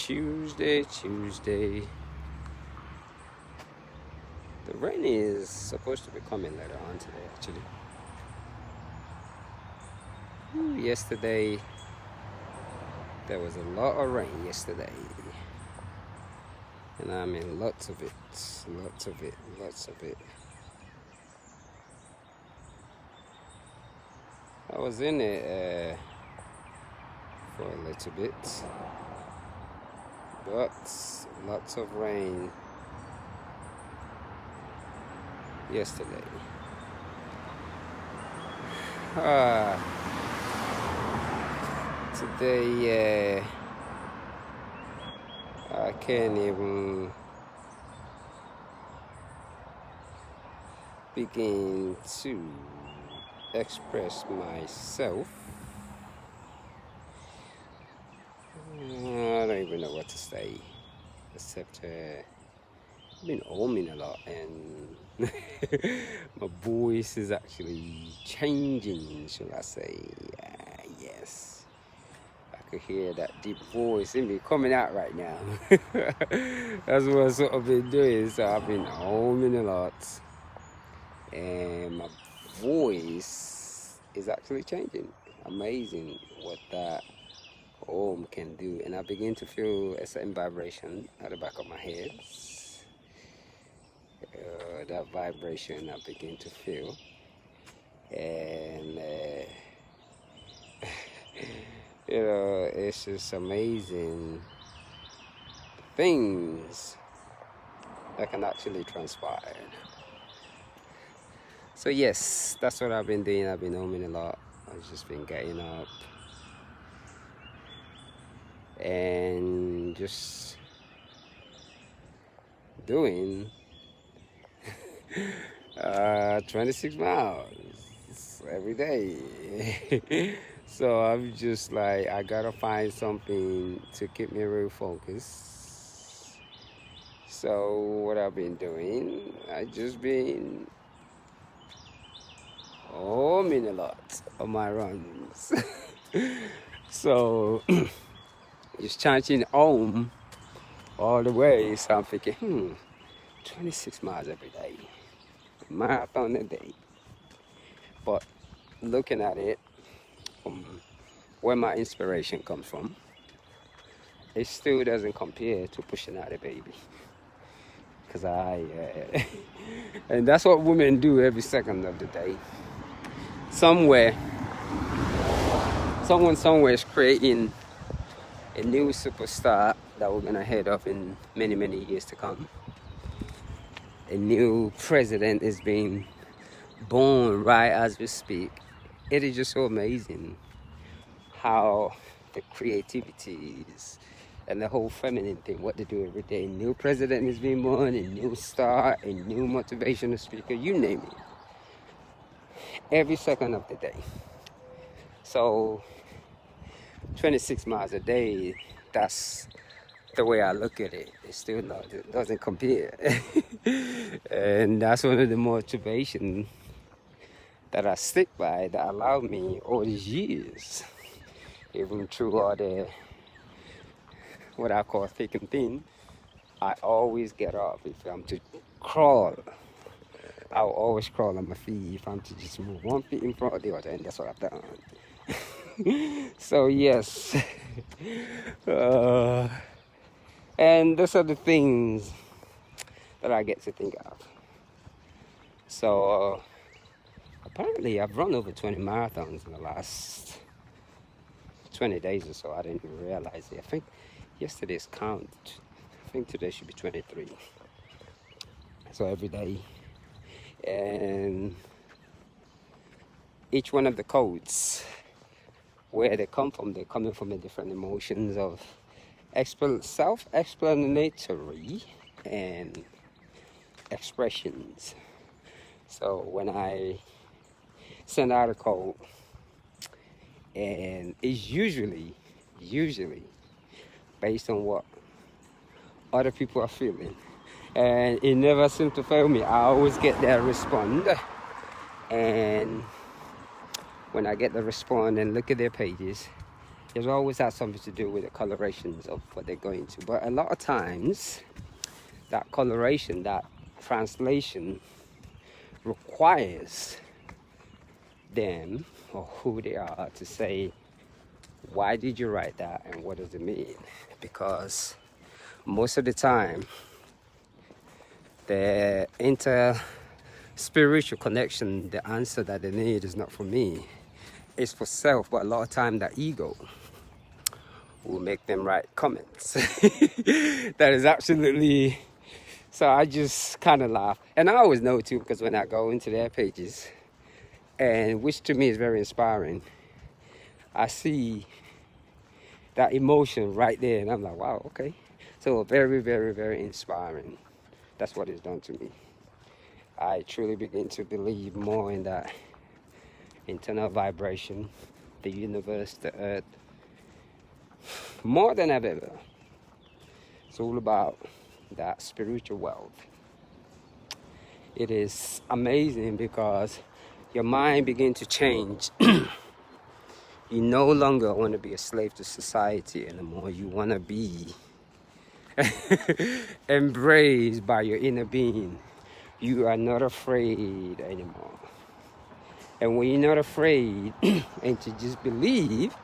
Tuesday. The rain is supposed to be coming later on today, actually. Yesterday, there was a lot of rain yesterday. And I mean lots of it. I was in it for a little bit, but lots of rain yesterday. Today, I can't even begin to express myself. I don't even know what to say, except I've been oming a lot, and my voice is actually changing, shall I say. Yes, I could hear that deep voice in me coming out right now. That's what I've sort of been doing. So I've been oming a lot, and my voice is actually changing. Amazing what that Om can do. And I begin to feel a certain vibration at the back of my head. That vibration I begin to feel, and it's just amazing things that can actually transpire. So yes, that's what I've been doing. I've been oming a lot. I've just been getting up and just doing 26 miles every day. So I'm just like, I gotta find something to keep me real focused. So what I've been doing, I just been oming a lot on my runs. So just chanting Om all the way. So I'm thinking, 26 miles every day, marathon a day. But looking at it from where my inspiration comes from, it still doesn't compare to pushing out a baby. Because and that's what women do every second of the day. Someone somewhere is creating a new superstar that we're gonna head off in many, many years to come. A new president is being born right as we speak. It is just so amazing how the creativities and the whole feminine thing, what they do every day. A new president is being born, a new star, a new motivational speaker, you name it. Every second of the day. So 26 miles a day, that's the way I look at it. It still doesn't compare. And that's one of the motivations that I stick by, that allowed me all these years, even through all the what I call thick and thin. I always get up. If I'm to crawl, I'll always crawl on my feet. If I'm to just move one foot in front of the other, and that's what I've done. So yes, and those are the things that I get to think of. So apparently I've run over 20 marathons in the last 20 days or so. I didn't even realize it. I think yesterday's count, I think today should be 23. So every day. And each one of the codes, where they come from, they're coming from the different emotions of self-explanatory and expressions. So when I send out a code, and it's usually based on what other people are feeling, and it never seems to fail me. I always get that respond, and when I get the respond and look at their pages, It always has something to do with the colorations of what they're going to. But a lot of times, that coloration, that translation requires them or who they are to say, why did you write that and what does it mean? Because most of the time, the inter-spiritual connection, the answer that they need is not for me. It's for self, but a lot of time that ego will make them write comments. That is absolutely... So I just kind of laugh. And I always know too, because when I go into their pages, and which to me is very inspiring, I see that emotion right there and I'm like, wow, okay. So very, very, very inspiring. That's what it's done to me. I truly begin to believe more in that internal vibration, the universe, the earth, more than ever. It's all about that spiritual wealth. It is amazing because your mind begins to change. You no longer want to be a slave to society anymore. You want to be embraced by your inner being. You are not afraid anymore. And when you're not afraid and to just believe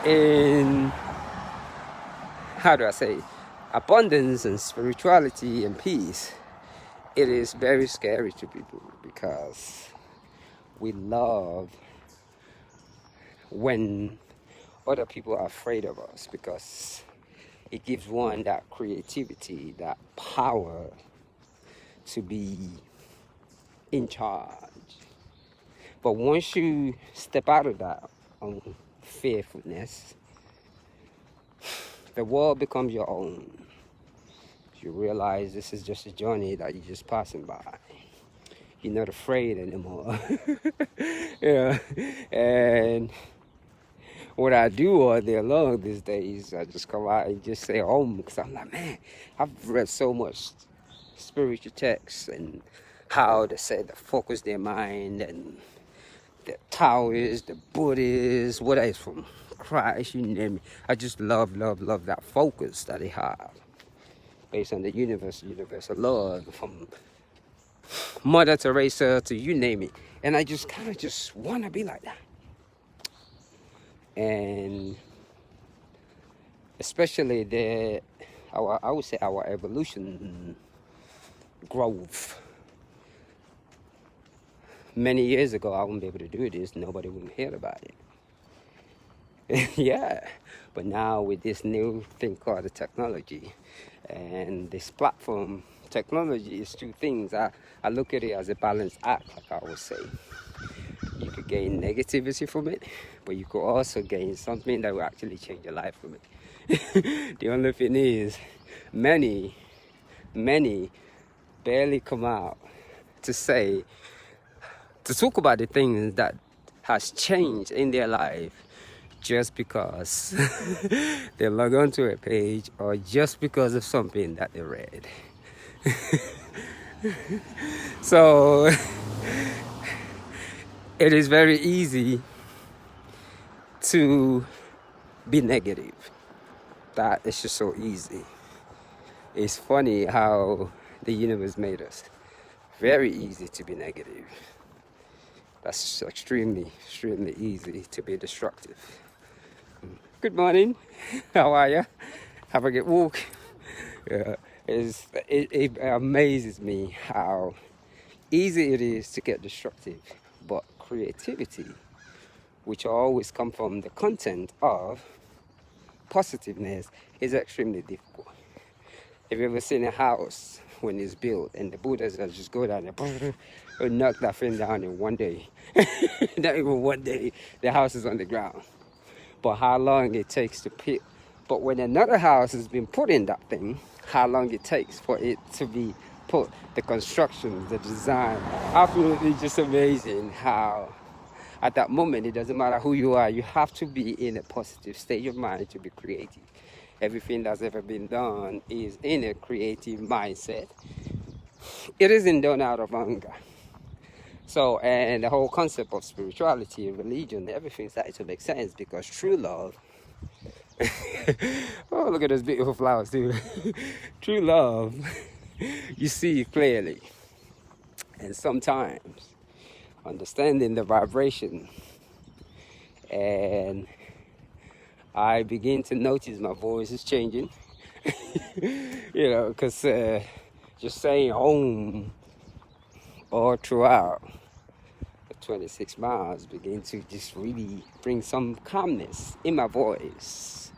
in, how do I say, abundance and spirituality and peace, it is very scary to people because we love when other people are afraid of us, because it gives one that creativity, that power to be in charge. But once you step out of that fearfulness, the world becomes your own. You realize this is just a journey that you're just passing by. You're not afraid anymore. Yeah. And what I do all day long these days, I just come out and just say because I'm like, man, I've read so much spiritual texts and how they say to focus their mind, and the Taoists, the Buddhists, what is from Christ, you name it. I just love that focus that they have based on the universal love, from Mother Teresa to you name it. And I just kind of just want to be like that. And especially I would say our evolution growth. Many years ago, I wouldn't be able to do this. Nobody would hear about it. Yeah. But now with this new thing called the technology and this platform, technology is two things. I look at it as a balanced act, like I always say. You could gain negativity from it, but you could also gain something that will actually change your life from it. The only thing is, many barely come out to talk about the things that has changed in their life just because they log onto a page or just because of something that they read. So it is very easy to be negative. That is just so easy. It's funny how the universe made us very easy to be negative. That's extremely easy to be destructive. Good morning. How are you? Have a good walk. Yeah. It amazes me how easy it is to get destructive, but creativity, which always comes from the content of positiveness, is extremely difficult. Have you ever seen a house when it's built and the builders just go down there and knock that thing down in one day? Not even one day, the house is on the ground. But how long it takes to put. But when another house has been put in that thing, how long it takes for it to be put, the construction, the design. Absolutely just amazing how at that moment, it doesn't matter who you are, you have to be in a positive state of mind to be creative. Everything that's ever been done is in a creative mindset. It isn't done out of anger. So, and the whole concept of spirituality, religion, everything started to make sense because true love. Oh, look at those beautiful flowers, too. True love, you see clearly. And sometimes understanding the vibration, and I begin to notice my voice is changing. You know, because just saying home all throughout the 26 miles begin to just really bring some calmness in my voice,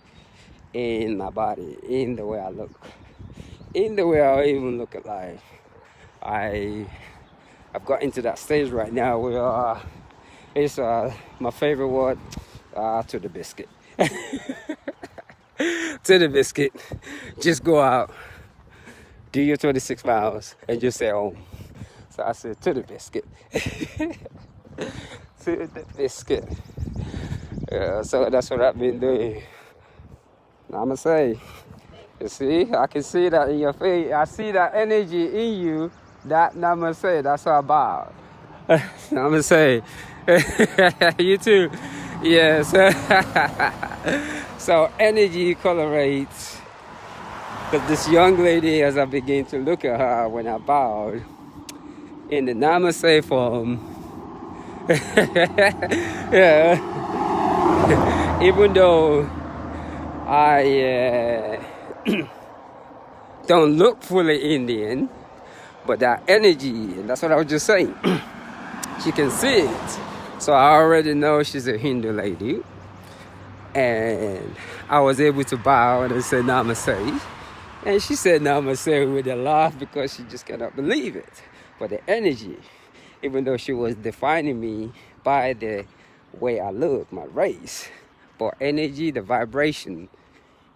in my body, in the way I look, in the way I even look at life. I've got into that stage right now where it's my favorite word, to the biscuit. To the biscuit. Just go out, do your 26 miles, and just say home. So I said, to the biscuit. To the biscuit. So that's what I've been doing. Now I'm going to say, you see, I can see that in your face. I see that energy in you. That namaste, that's our bow. Namaste. You too. Yes. So energy colorates. But this young lady, as I begin to look at her when I bowed, in the namaste form, yeah, even though I don't look fully Indian, but that energy, and that's what I was just saying, she can see it. So I already know she's a Hindu lady. And I was able to bow and say namaste. And she said namaste with a laugh because she just cannot believe it. But the energy, even though she was defining me by the way I look, my race, but energy, the vibration,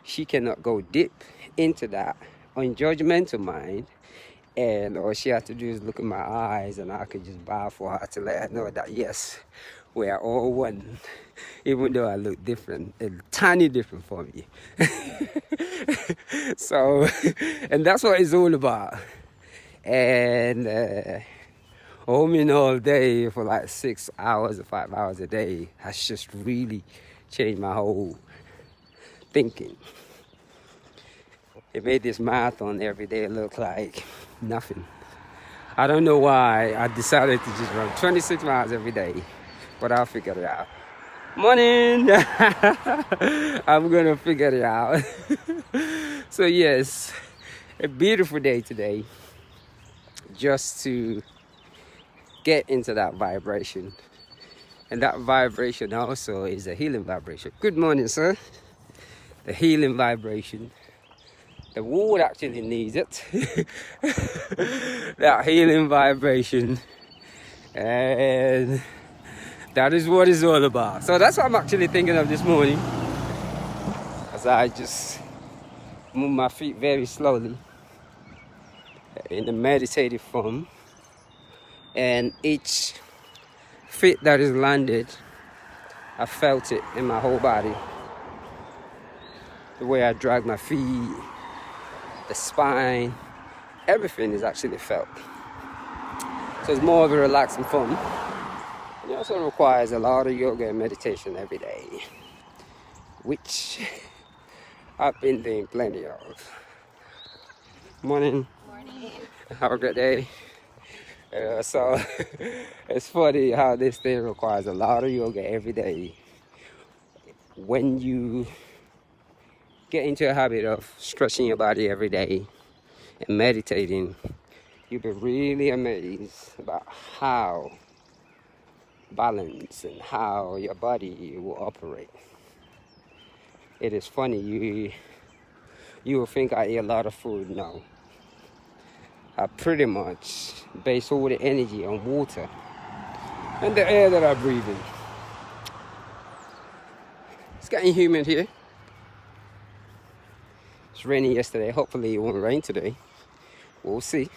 she cannot go deep into that unjudgmental mind. And all she had to do is look in my eyes, and I could just bow for her to let her know that yes, we are all one, even though I look different, a tiny different from you. So, and that's what it's all about. And homing all day for like 6 hours or 5 hours a day has just really changed my whole thinking. It made this marathon every day look like nothing. I don't know why I decided to just run 26 miles every day, but I'll figure it out. Morning! I'm gonna figure it out. So yes, a beautiful day today, just to get into that vibration. And that vibration also is a healing vibration. Good morning, sir. The healing vibration. The world actually needs it. That healing vibration. And that is what it's all about. So that's what I'm actually thinking of this morning, as I just move my feet very slowly in the meditative form. And each feet that is landed, I felt it in my whole body. The way I drag my feet, the spine, everything is actually felt. So it's more of a relaxing form. And it also requires a lot of yoga and meditation every day, which I've been doing plenty of. Morning. Morning. Have a great day. So it's funny how this thing requires a lot of yoga every day. When you get into a habit of stretching your body every day and meditating, you'll be really amazed about how balanced and how your body will operate. It is funny, you will think I eat a lot of food. No, I pretty much base all the energy on water and the air that I breathe in. It's getting humid here. It's raining yesterday. Hopefully it won't rain today. We'll see.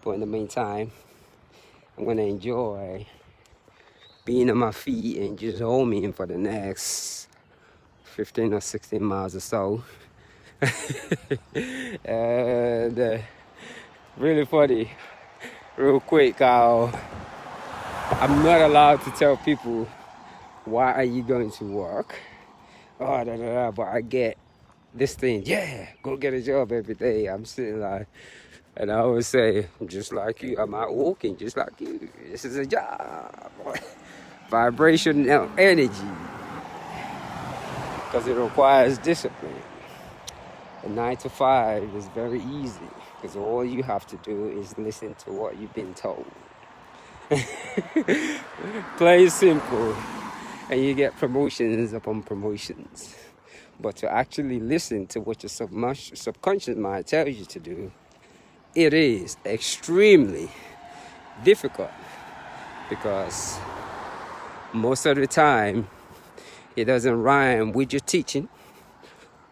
But in the meantime, I'm going to enjoy being on my feet and just homing for the next 15 or 16 miles or so. And really funny, real quick, how I'm not allowed to tell people, why are you going to work? Oh, da, da, da. But I get this thing, yeah, go get a job every day. I'm sitting like, and I always say, just like you, I'm out walking just like you. This is a job. Vibrational energy, because it requires discipline. A 9 to 5 is very easy, because all you have to do is listen to what you've been told. Plain simple, and you get promotions upon promotions. But to actually listen to what your subconscious mind tells you to do, it is extremely difficult, because most of the time it doesn't rhyme with your teaching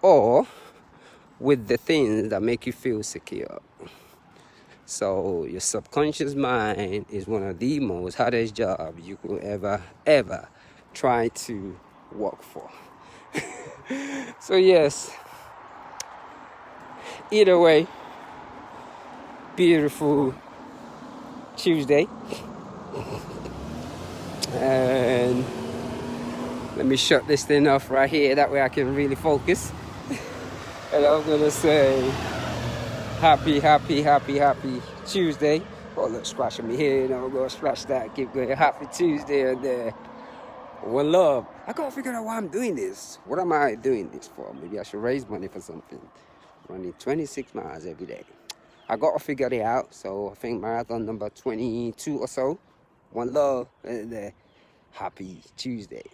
or with the things that make you feel secure. So your subconscious mind is one of the most hardest jobs you could ever try to work for. So yes, either way, beautiful Tuesday. And let me shut this thing off right here, that way I can really focus. And I'm gonna say happy Tuesday. Oh, look, scratching me here, you know, I'm gonna scratch that, keep going. Happy Tuesday, and one love. I gotta figure out why I'm doing this. What am I doing this for? Maybe I should raise money for something. Running 26 miles every day. I gotta figure it out. So I think marathon number 22 or so. One love, and happy Tuesday.